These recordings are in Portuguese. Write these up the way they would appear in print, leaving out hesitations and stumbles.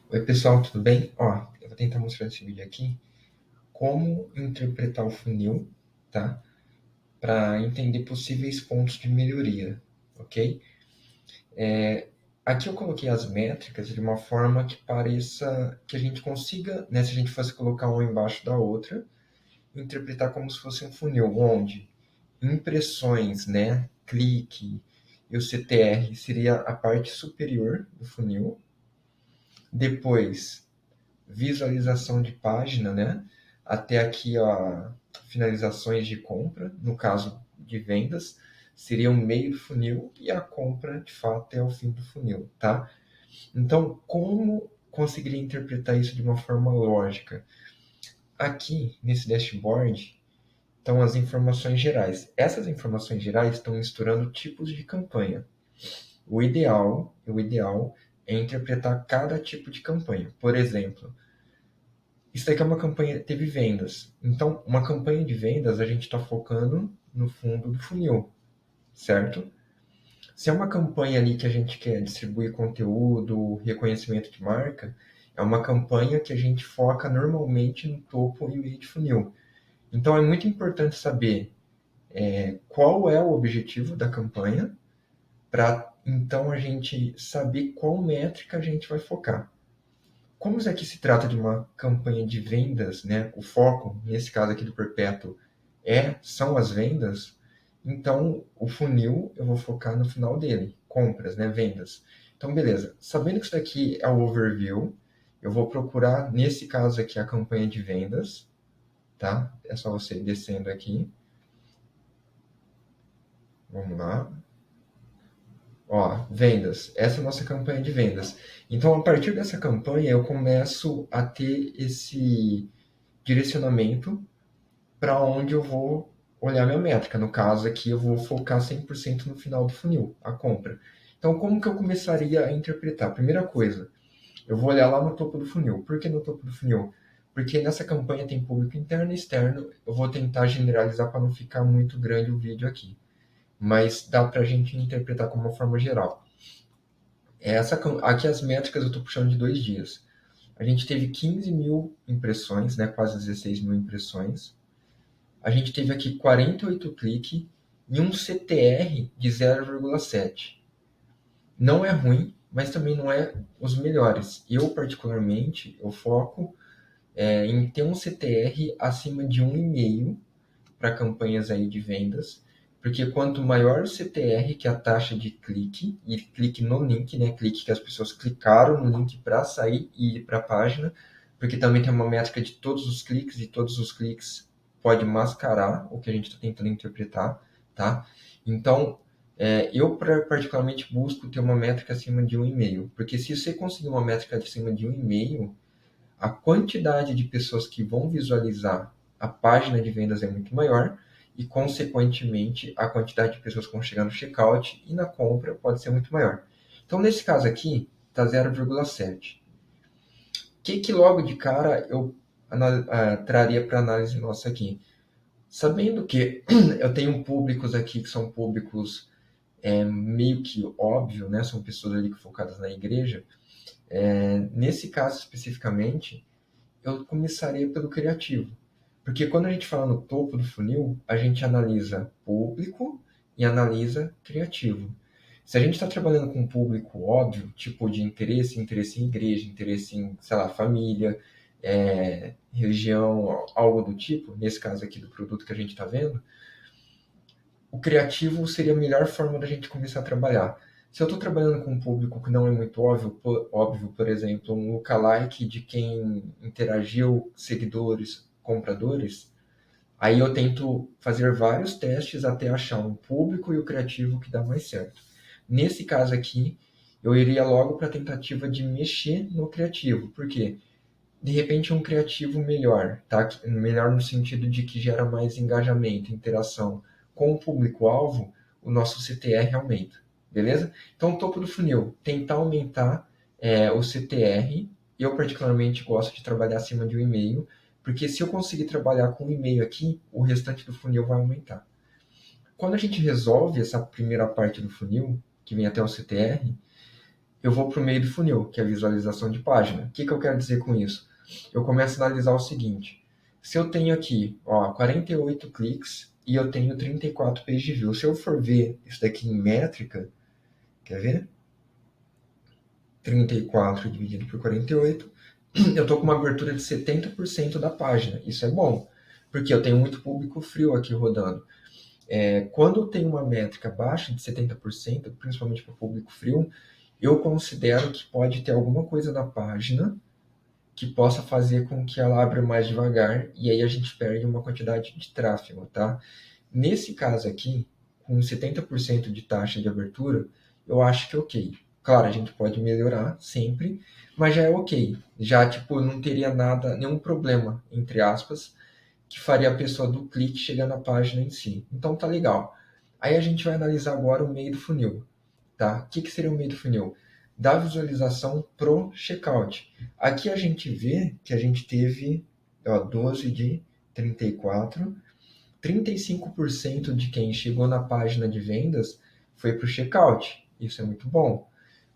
Oi, pessoal, tudo bem? Ó, eu vou tentar mostrar nesse vídeo aqui como interpretar o funil, tá? Para entender possíveis pontos de melhoria, ok? Aqui eu coloquei as métricas de uma forma que pareça que a gente consiga, né, se a gente fosse colocar uma embaixo da outra, interpretar como se fosse um funil, onde impressões, né, clique e o CTR seria a parte superior do funil. Depois, visualização de página, né? Até aqui, ó, finalizações de compra, no caso de vendas, seria o meio do funil e a compra, de fato, é o fim do funil, tá? Então, como conseguiria interpretar isso de uma forma lógica? Aqui, nesse dashboard, estão as informações gerais. Essas informações gerais estão misturando tipos de campanha. O ideal é interpretar cada tipo de campanha. Por exemplo, isso daqui é uma campanha, teve vendas. Então, uma campanha de vendas, a gente está focando no fundo do funil, certo? Se é uma campanha ali que a gente quer distribuir conteúdo, reconhecimento de marca, é uma campanha que a gente foca normalmente no topo e meio de funil. Então, é muito importante saber qual é o objetivo da campanha, para então a gente saber qual métrica a gente vai focar. Como isso aqui se trata de uma campanha de vendas, né? O foco, nesse caso aqui do Perpétuo, são as vendas, então o funil eu vou focar no final dele, compras, né? Vendas. Então, beleza. Sabendo que isso daqui é o overview, eu vou procurar, nesse caso aqui, a campanha de vendas, tá? É só você ir descendo aqui. Vamos lá. Ó, vendas. Essa é a nossa campanha de vendas. Então, a partir dessa campanha, eu começo a ter esse direcionamento para onde eu vou olhar minha métrica. No caso aqui, eu vou focar 100% no final do funil, a compra. Então, como que eu começaria a interpretar? Primeira coisa, eu vou olhar lá no topo do funil. Por que no topo do funil? Porque nessa campanha tem público interno e externo. Eu vou tentar generalizar para não ficar muito grande o vídeo aqui. Mas dá para a gente interpretar como uma forma geral. Aqui as métricas eu estou puxando de 2 dias. A gente teve 15 mil impressões, né, quase 16 mil impressões. A gente teve aqui 48 cliques e um CTR de 0,7. Não é ruim, mas também não é os melhores. Eu, particularmente, eu foco em ter um CTR acima de 1,5 para campanhas aí de vendas, porque quanto maior o CTR, que é a taxa de clique, e clique no link, né, clique que as pessoas clicaram no link para sair e ir para a página, porque também tem uma métrica de todos os cliques, e todos os cliques pode mascarar o que a gente está tentando interpretar, tá? Então, eu particularmente busco ter uma métrica acima de 1,5, porque se você conseguir uma métrica acima de 1,5, a quantidade de pessoas que vão visualizar a página de vendas é muito maior e, consequentemente, a quantidade de pessoas que vão chegar no checkout e na compra pode ser muito maior. Então, nesse caso aqui, está 0,7. O que logo de cara eu traria para análise nossa aqui? Sabendo que eu tenho públicos aqui que são públicos meio que óbvio, né? São pessoas ali focadas na igreja. Nesse caso especificamente, eu começaria pelo criativo. Porque quando a gente fala no topo do funil, a gente analisa público e analisa criativo. Se a gente está trabalhando com um público óbvio, tipo de interesse em igreja, interesse em, sei lá, família, religião, algo do tipo, nesse caso aqui do produto que a gente está vendo, o criativo seria a melhor forma da gente começar a trabalhar. Se eu estou trabalhando com um público que não é muito óbvio, por exemplo, um lookalike de quem interagiu, seguidores, compradores, aí eu tento fazer vários testes até achar um público e o criativo que dá mais certo. Nesse caso aqui, eu iria logo para a tentativa de mexer no criativo, porque de repente um criativo melhor, tá? Melhor no sentido de que gera mais engajamento, interação com o público-alvo, o nosso CTR aumenta, beleza? Então, topo do funil, tentar aumentar o CTR. Eu particularmente gosto de trabalhar acima de 1,5, porque se eu conseguir trabalhar com 1,5 aqui, o restante do funil vai aumentar. Quando a gente resolve essa primeira parte do funil, que vem até o CTR, eu vou para o meio do funil, que é a visualização de página. O que eu quero dizer com isso? Eu começo a analisar o seguinte: se eu tenho aqui 48 cliques e eu tenho 34 page views, se eu for ver isso daqui em métrica, quer ver? 34 dividido por 48, eu estou com uma abertura de 70% da página. Isso é bom, porque eu tenho muito público frio aqui rodando. Quando eu tenho uma métrica abaixo de 70%, principalmente para o público frio, eu considero que pode ter alguma coisa na página que possa fazer com que ela abra mais devagar, e aí a gente perde uma quantidade de tráfego, tá? Nesse caso aqui, com 70% de taxa de abertura, eu acho que é ok. Claro, a gente pode melhorar sempre, mas já é ok. Já, tipo, não teria nada, nenhum problema, entre aspas, que faria a pessoa do clique chegar na página em si. Então tá legal. Aí a gente vai analisar agora o meio do funil. Tá? O que seria o meio do funil? Da visualização pro checkout. Aqui a gente vê que a gente teve 12 de 34, 35% de quem chegou na página de vendas foi para o checkout. Isso é muito bom.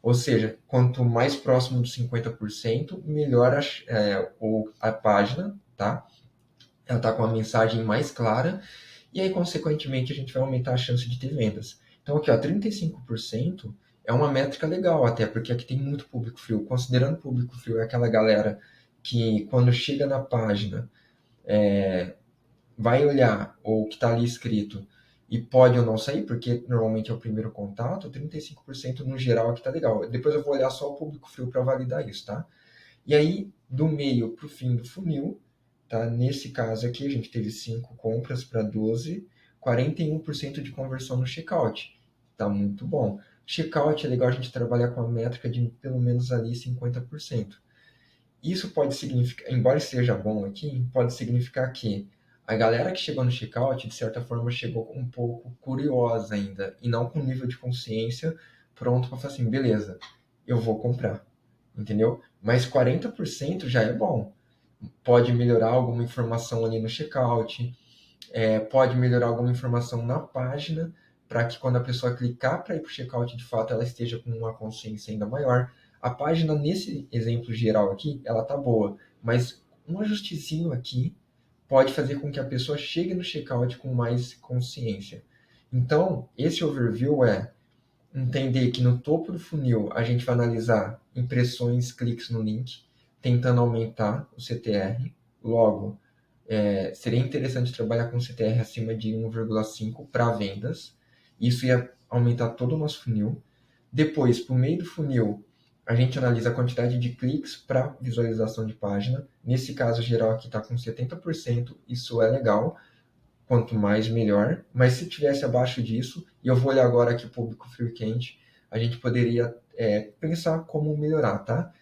Ou seja, quanto mais próximo dos 50%, melhor a página, tá? Ela está com a mensagem mais clara e aí, consequentemente, a gente vai aumentar a chance de ter vendas. Então, aqui, 35% é uma métrica legal até, porque aqui tem muito público frio. Considerando público frio é aquela galera que, quando chega na página, vai olhar o que está ali escrito e pode ou não sair, porque normalmente é o primeiro contato, 35% no geral aqui está legal. Depois eu vou olhar só o público frio para validar isso, tá? E aí, do meio para o fim do funil, tá? Nesse caso aqui, a gente teve 5 compras para 12, 41% de conversão no checkout. Tá muito bom. Checkout é legal a gente trabalhar com a métrica de pelo menos ali 50%. Isso pode significar, embora esteja bom aqui, pode significar que a galera que chegou no checkout, de certa forma, chegou um pouco curiosa ainda, e não com nível de consciência pronto para falar assim, beleza, eu vou comprar, entendeu? Mas 40% já é bom. Pode melhorar alguma informação ali no checkout, pode melhorar alguma informação na página, para que quando a pessoa clicar para ir para o checkout, de fato, ela esteja com uma consciência ainda maior. A página, nesse exemplo geral aqui, ela tá boa, mas um ajustezinho aqui pode fazer com que a pessoa chegue no checkout com mais consciência. Então, esse overview é entender que no topo do funil a gente vai analisar impressões, cliques no link, tentando aumentar o CTR. Logo, seria interessante trabalhar com CTR acima de 1,5 para vendas. Isso ia aumentar todo o nosso funil. Depois, para o meio do funil, a gente analisa a quantidade de cliques para visualização de página. Nesse caso geral aqui está com 70%, isso é legal. Quanto mais, melhor. Mas se tivesse abaixo disso, e eu vou olhar agora aqui o público frio e quente, a gente poderia pensar como melhorar, tá?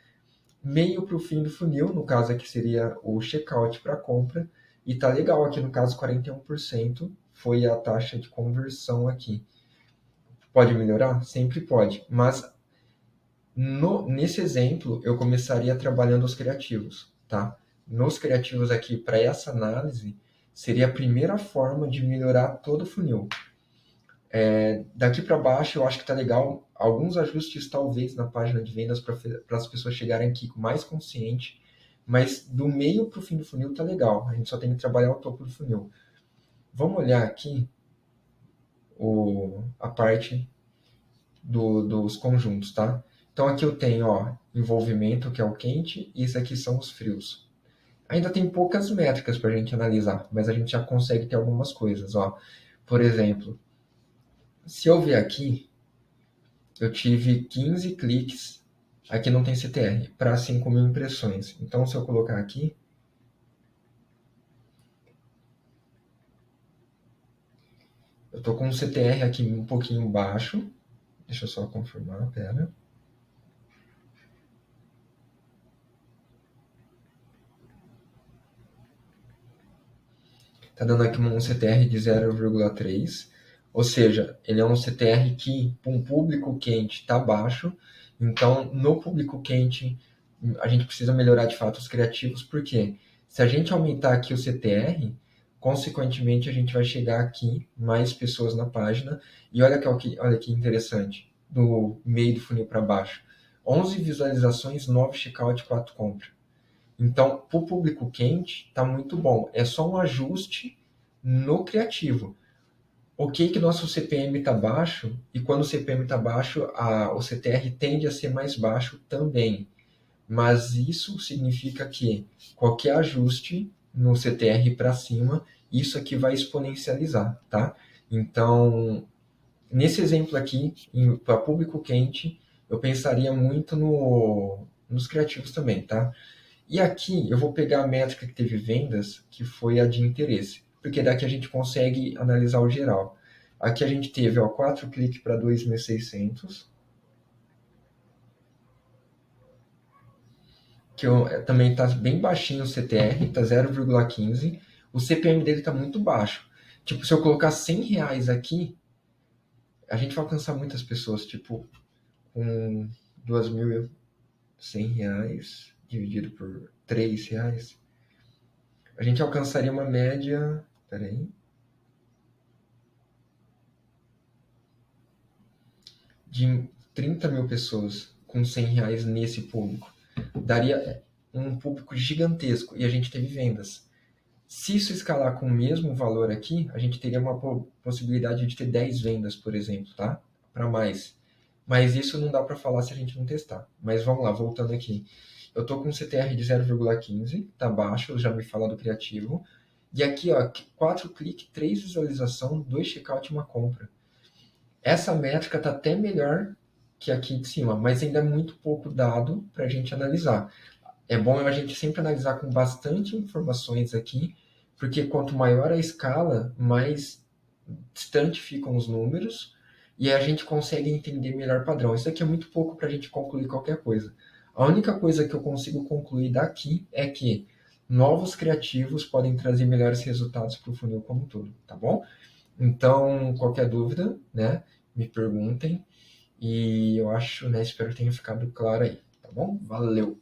Meio para o fim do funil, no caso aqui seria o checkout para compra, e tá legal aqui no caso 41% foi a taxa de conversão aqui. Pode melhorar? Sempre pode, mas nesse exemplo eu começaria trabalhando os criativos, tá? Nos criativos aqui, para essa análise, seria a primeira forma de melhorar todo o funil. Daqui para baixo eu acho que tá legal, alguns ajustes talvez na página de vendas para as pessoas chegarem aqui mais consciente, mas do meio para o fim do funil tá legal, a gente só tem que trabalhar o topo do funil. Vamos olhar aqui a parte dos conjuntos, tá? Então aqui eu tenho envolvimento, que é o quente, e isso aqui são os frios. Ainda tem poucas métricas para a gente analisar, mas a gente já consegue ter algumas coisas. Por exemplo, se eu ver aqui, eu tive 15 cliques, aqui não tem CTR, para 5.000 impressões. Então, se eu colocar aqui, eu estou com um CTR aqui um pouquinho baixo. Deixa eu só confirmar, pera. Está dando aqui um CTR de 0,3, ou seja, ele é um CTR que, para um público quente, está baixo. Então, no público quente, a gente precisa melhorar de fato os criativos, porque se a gente aumentar aqui o CTR, consequentemente a gente vai chegar aqui mais pessoas na página. E olha que interessante, do meio do funil para baixo. 11 visualizações, 9 checkout, 4 compras. Então, para o público quente, está muito bom. É só um ajuste no criativo. Ok que nosso CPM está baixo, e quando o CPM está baixo, o CTR tende a ser mais baixo também. Mas isso significa que qualquer ajuste no CTR para cima, isso aqui vai exponencializar, tá? Então, nesse exemplo aqui, para público quente, eu pensaria muito nos criativos também, tá? E aqui eu vou pegar a métrica que teve vendas, que foi a de interesse, porque daqui a gente consegue analisar o geral. Aqui a gente teve 4 cliques para 2.600, que também está bem baixinho o CTR, está 0,15. O CPM dele está muito baixo. Tipo, se eu colocar R$ 100 aqui, a gente vai alcançar muitas pessoas. Tipo, com R$ 2.100 dividido por R$ 3, a gente alcançaria uma média. Peraí. De 30 mil pessoas com R$ 100 nesse público. Daria um público gigantesco e a gente teve vendas. Se isso escalar com o mesmo valor aqui, a gente teria uma possibilidade de ter 10 vendas, por exemplo, tá? Para mais. Mas isso não dá para falar se a gente não testar. Mas vamos lá, voltando aqui. Eu estou com um CTR de 0,15, tá baixo, já me fala do criativo. E aqui, ó, 4 cliques, 3 visualização, 2 checkout e uma compra. Essa métrica está até melhor que aqui de cima, mas ainda é muito pouco dado para a gente analisar. É bom a gente sempre analisar com bastante informações aqui, porque quanto maior a escala, mais distante ficam os números e a gente consegue entender melhor padrão. Isso aqui é muito pouco para a gente concluir qualquer coisa. A única coisa que eu consigo concluir daqui é que novos criativos podem trazer melhores resultados para o funil como um todo, tá bom? Então, qualquer dúvida, né, me perguntem e eu acho, né, espero que tenha ficado claro aí, tá bom? Valeu!